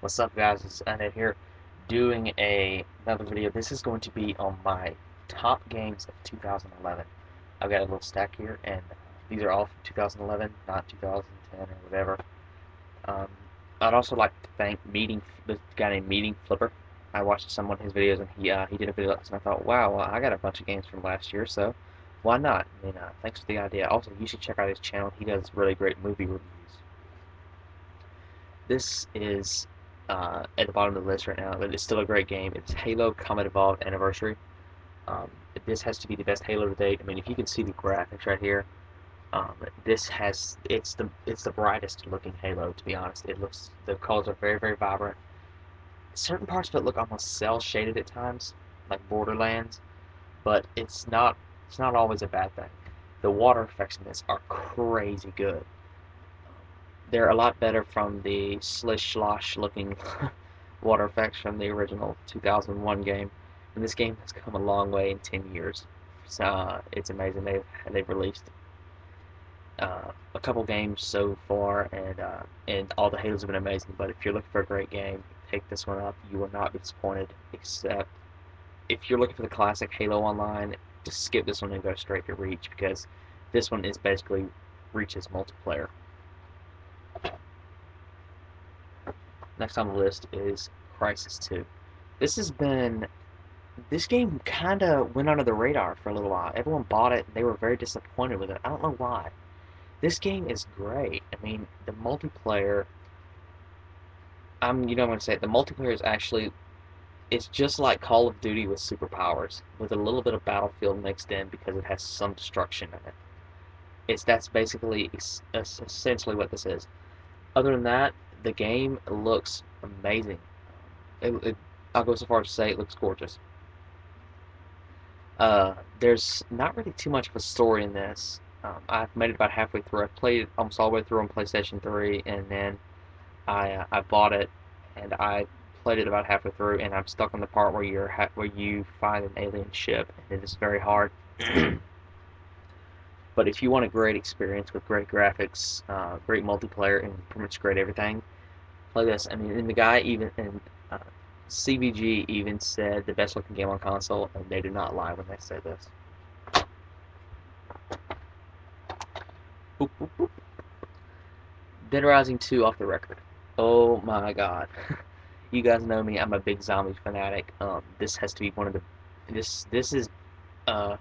What's up, guys? It's Annette here doing another video. This is going to be on my top games of 2011. I've got a little stack here, and these are all from 2011, not 2010 or whatever. Um, I'd also like to thank this guy named Meeting Flipper. I watched some of his videos, and he did a video like this, and I thought, wow, well, I got a bunch of games from last year, so why not? I mean, thanks for the idea. Also, you should check out his channel. He does really great movie reviews. This is at the bottom of the list right now, but it's still a great game. It's Halo Combat Evolved Anniversary. Um, this has to be the best Halo to date. I mean, if you can see the graphics right here, it's the brightest looking Halo. To be honest, the colors are very vibrant. Certain parts of it look almost cel shaded at times, like Borderlands, but it's not always a bad thing. The water effects in this are crazy good. They're a lot better from the slish slosh looking water effects from the original 2001 game. And this game has come a long way in 10 years. So, it's amazing. They've released a couple games so far, and all the Halos have been amazing. But if you're looking for a great game, pick this one up. You will not be disappointed. Except if you're looking for the classic Halo Online, just skip this one and go straight to Reach, because this one is basically Reach's multiplayer. Next on the list is Crysis 2. This has been this game kind of went under the radar for a little while. Everyone bought it, and they were very disappointed with it. I don't know why. This game is great. I mean, the multiplayer. I'm going to say it, the multiplayer is actually it's just like Call of Duty with superpowers, with a little bit of Battlefield mixed in because it has some destruction in it. That's basically essentially what this is. Other than that, the game looks amazing. I'll go so far as to say it looks gorgeous. There's not really too much of a story in this. I've made it about halfway through. I played almost all the way through on PlayStation 3, and then I bought it, and I played it about halfway through, and I'm stuck on the part where where you find an alien ship, and it is very hard. But if you want a great experience with great graphics, great multiplayer, and pretty much great everything, play this. I mean, and the guy even and uh, CVG even said the best looking game on console, and they do not lie when they say this. Boop, boop, boop. Dead Rising 2 off the record. Oh my god. You guys know me, I'm a big zombie fanatic. This has to be one of the this is uh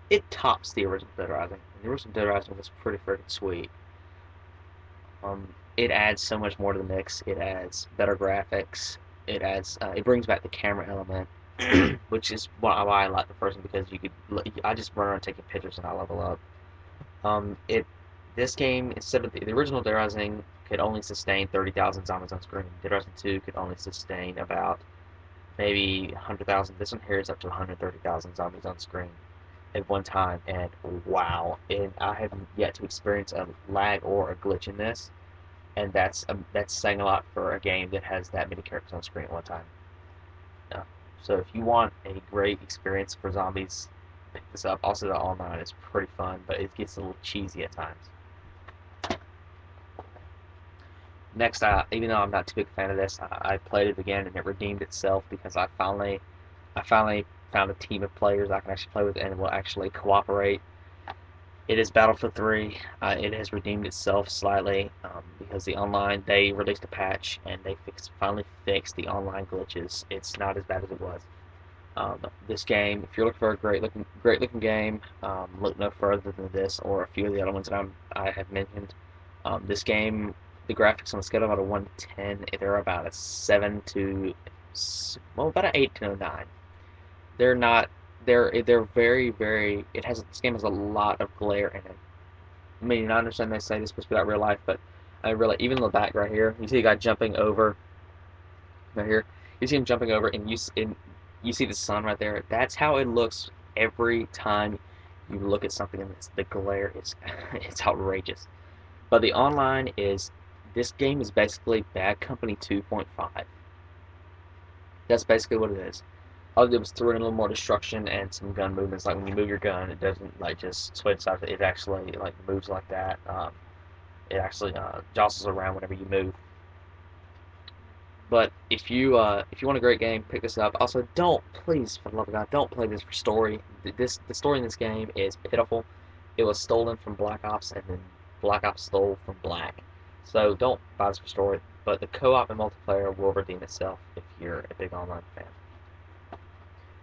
it tops the original Dead Rising. The original Dead Rising was pretty freaking sweet. It adds so much more to the mix. It adds better graphics. It brings back the camera element, which is why I like the first one, because I just run around taking pictures and I level up. It This game, instead of the original Dead Rising could only sustain 30,000 zombies on screen. Dead Rising 2 could only sustain about maybe 100,000. This one here is up to 130,000 zombies on screen at one time, and wow! And I have yet to experience a lag or a glitch in this, and that's saying a lot for a game that has that many characters on screen at one time. Uh, so if you want a great experience for zombies, pick this up. Also, the online is pretty fun, but it gets a little cheesy at times. Next, even though I'm not too big a fan of this, I played it again, and it redeemed itself because I finally found a team of players I can actually play with and will actually cooperate. It is Battlefield 3. It has redeemed itself slightly, because the online, they released a patch, and they finally fixed the online glitches. It's not as bad as it was. This game, if you're looking for a great looking game, look no further than this or a few of the other ones that I have mentioned. This game, the graphics on a scale of about a 1 to 10, they're about a 7 to, well, about an 8 to a 9. They're not. They're very. This game has a lot of glare in it. I mean, I understand they say this is supposed to be like real life, but I really, even in the back right here, you see the guy jumping over right here. You see him jumping over, and you see the sun right there. That's how it looks every time you look at something in this. The glare is it's outrageous. But the online is this game is basically Bad Company 2.5. That's basically what it is. All it did was throw in a little more destruction and some gun movements. Like when you move your gun, it doesn't like just sway to side. It actually like moves like that. It actually jostles around whenever you move. But if you want a great game, pick this up. Also, please, for the love of God, don't play this for story. The story in this game is pitiful. It was stolen from Black Ops, and then Black Ops stole from Black. So don't buy this for story. But the co-op and multiplayer will redeem itself if you're a big online fan.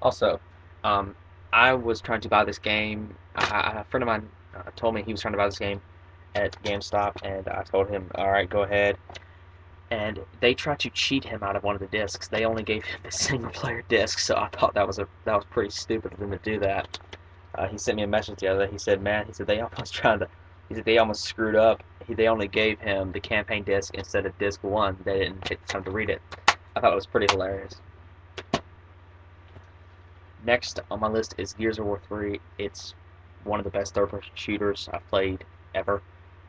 Also, um, I was trying to buy this game. A friend of mine told me he was trying to buy this game at GameStop, and I told him, "All right, go ahead." And they tried to cheat him out of one of the discs. They only gave him the single player disc, so I thought that was pretty stupid of them to do that. He sent me a message the other day. He said, "Man," he said they almost tried to. He said they almost screwed up. They only gave him the campaign disc instead of disc one. They didn't take the time to read it. I thought it was pretty hilarious. Next on my list is Gears of War 3. It's one of the best third-person shooters I've played ever.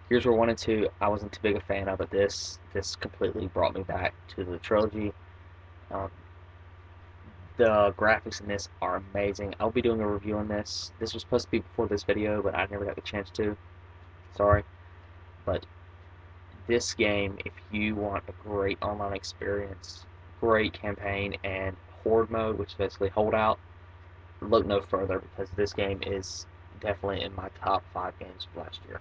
Gears of War 1 and 2, I wasn't too big a fan of, but this completely brought me back to the trilogy. Um, the graphics in this are amazing. I'll be doing a review on this. This was supposed to be before this video, but I never got the chance to. Sorry. But this game, if you want a great online experience, great campaign, and horde mode, which is basically holdout, look no further because this game is definitely in my top 5 games of last year.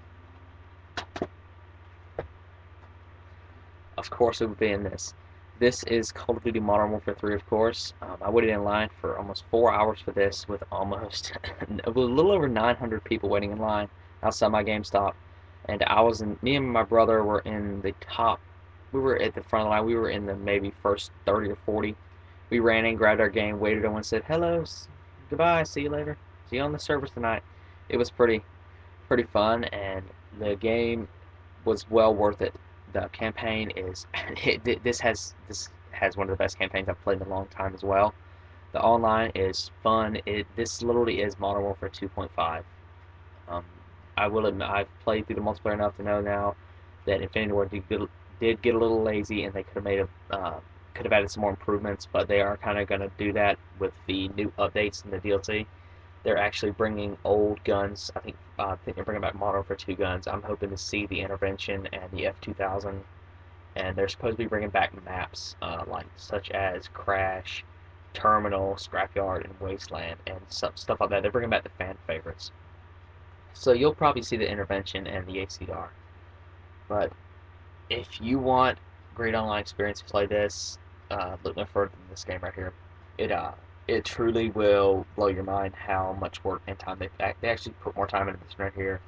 Of course, it would be in this. This is Call of Duty Modern Warfare 3, of course. I waited in line for almost 4 hours for this with almost a little over 900 people waiting in line outside my GameStop. And me and my brother were in the top, we were at the front of the line. We were in the maybe first 30 or 40. We ran in, grabbed our game, waited on one, said, "Hello, goodbye, see you later. See you on the servers tonight." It was pretty fun, and the game was well worth it. The campaign is this has one of the best campaigns I've played in a long time as well. The online is fun. This literally is Modern Warfare 2.5. Um, I will admit I've played through the multiplayer enough to know now that Infinity Ward did get a little lazy, and they could have added some more improvements, but they are kind of going to do that with the new updates and the DLC. They're actually bringing old guns. I think they're bringing back Modern Warfare 2 guns. I'm hoping to see the Intervention and the F2000, and they're supposed to be bringing back maps like such as Crash, Terminal, Scrapyard, and Wasteland, and stuff like that. They're bringing back the fan favorites. So you'll probably see the Intervention and the ACR. But if you want great online experience to play this, look no further than this game right here. It it truly will blow your mind how much work and time they actually put more time into this right here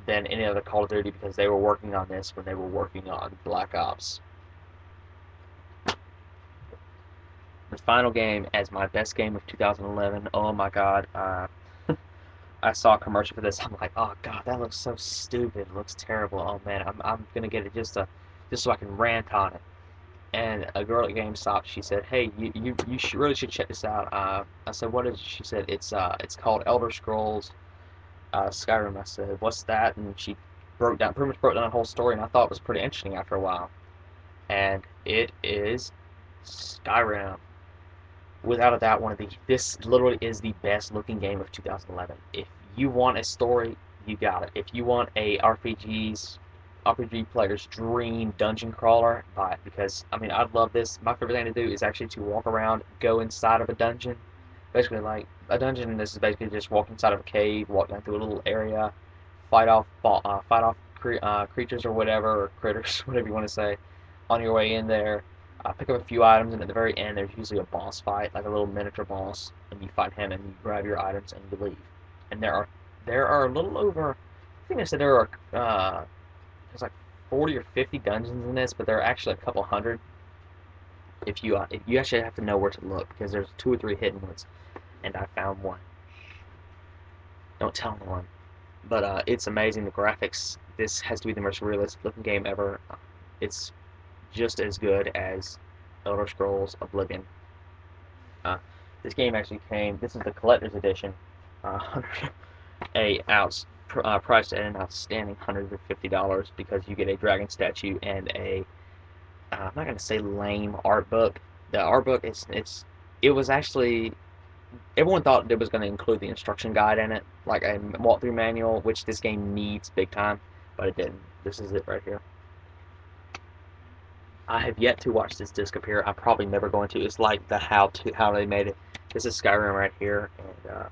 than any other Call of Duty because they were working on this when they were working on Black Ops. The final game as my best game of 2011. Oh my God. I saw a commercial for this. I'm like, oh God, that looks so stupid. It looks terrible. Oh man, I'm gonna get it just so I can rant on it. And a girl at GameStop, she said, "Hey, really should check this out." I said, "What is it?" She said, "It's called Elder Scrolls Skyrim." I said, "What's that?" And she pretty much broke down the whole story, and I thought it was pretty interesting after a while. And it is Skyrim, without a doubt, this literally is the best looking game of 2011. If you want a story, you got it. If you want a RPG player's dream dungeon crawler, buy it because I mean I love this. My favorite thing to do is actually to walk around, go inside of a dungeon. Basically, like a dungeon, this is basically just walk inside of a cave, walk down through a little area, fight off creatures or whatever, or critters, whatever you want to say, on your way in there. Pick up a few items, and at the very end, there's usually a boss fight, like a little miniature boss, and you fight him, and you grab your items, and you leave. And there are a little over, I think I said there's like 40 or 50 dungeons in this, but there are actually a couple hundred. If you actually have to know where to look because there's 2 or 3 hidden ones, and I found one. Don't tell anyone. But it's amazing. The graphics. This has to be the most realistic looking game ever. It's just as good as Elder Scrolls Oblivion. Uh, this game actually came. This is the collector's edition. Uh, priced at an outstanding $150 because you get a dragon statue and I'm not gonna say lame art book. The art book it was actually everyone thought it was gonna include the instruction guide in it, like a walkthrough manual, which this game needs big time, but it didn't. This is it right here. I have yet to watch this disc appear. I'm probably never going to. It's like the how they made it. This is Skyrim right here, and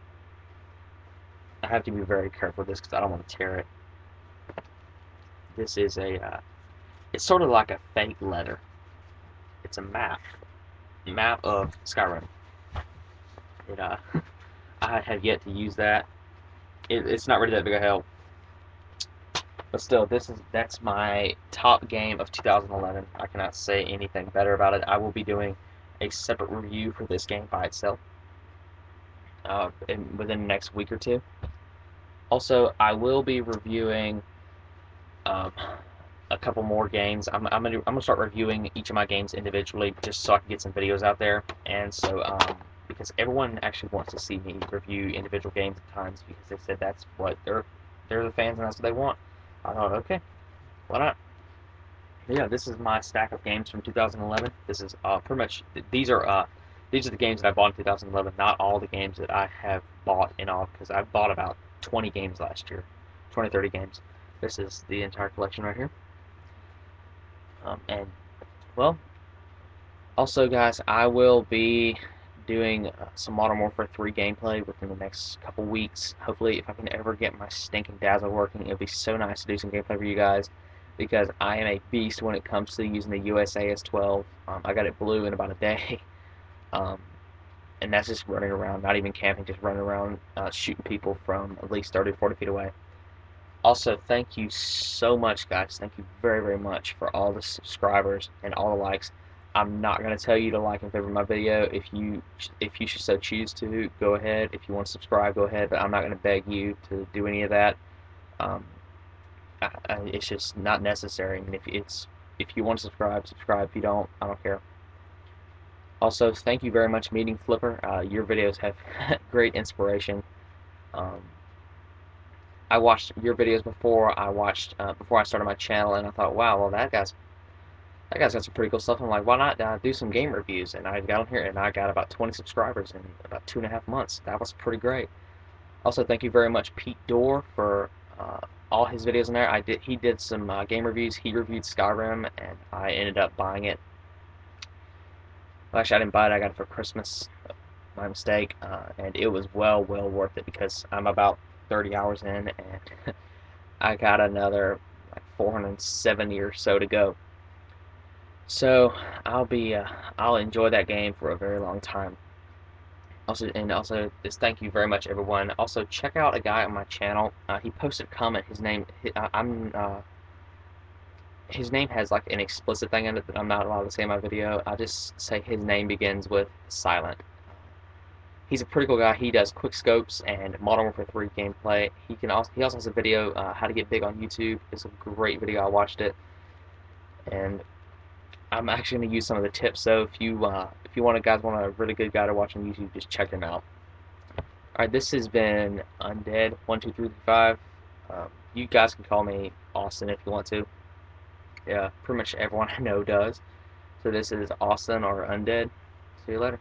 I have to be very careful with this because I don't want to tear it. This is it's sort of like a fake letter. It's a map of Skyrim. It I have yet to use that. It's not really that big a help, but still, that's my top game of 2011. I cannot say anything better about it. I will be doing a separate review for this game by itself within the next week or two. Also, I will be reviewing um, a couple more games. I'm gonna start reviewing each of my games individually, just so I can get some videos out there. And so because everyone actually wants to see me review individual games at times because they said that's what they're the fans and that's what they want. I thought, okay, why not? Yeah, this is my stack of games from 2011. This is pretty much these are the games that I bought in 2011. Not all the games that I have bought in all because I bought about 20 games last year, 20, 30 games. This is the entire collection right here. And well, also guys, I will be doing some Modern Warfare 3 gameplay within the next couple weeks. Hopefully, if I can ever get my stinking Dazzle working, it'll be so nice to do some gameplay for you guys because I am a beast when it comes to using the USAS 12. I got it blue in about a day, and that's just running around, not even camping, just running around shooting people from at least 30 to 40 feet away. Also, thank you so much, guys. Thank you very, very much for all the subscribers and all the likes. I'm not going to tell you to like and favorite my video. If you should so choose to, go ahead. If you want to subscribe, go ahead. But I'm not going to beg you to do any of that. Um, it's just not necessary. I mean, if you want to subscribe, subscribe. If you don't, I don't care. Also, thank you very much, Meeting Flipper. Your videos have great inspiration. Um, I watched your videos before before I started my channel, and I thought, wow, well that guy's got some pretty cool stuff. I'm like, why not do some game reviews? And I got on here, and I got about 20 subscribers in about 2.5 months. That was pretty great. Also, thank you very much, Pete Dorr, for all his videos in there. He did some game reviews. He reviewed Skyrim, and I ended up buying it. Well, actually, I didn't buy it. I got it for Christmas. My mistake, and it was well worth it because I'm about 30 hours in, and I got another like 470 or so to go. So I'll enjoy that game for a very long time. Also, just thank you very much, everyone. Also, check out a guy on my channel. He posted a comment. His name has like an explicit thing in it that I'm not allowed to say in my video. I just say his name begins with silent. He's a pretty cool guy. He does quick scopes and Modern Warfare 3 gameplay. He also has a video how to get big on YouTube. It's a great video. I watched it, and I'm actually going to use some of the tips. So if you guys want a really good guy to watch on YouTube, just check him out. All right, this has been Undead 12335. You guys can call me Austin if you want to. Yeah, pretty much everyone I know does. So this is Austin or Undead. See you later.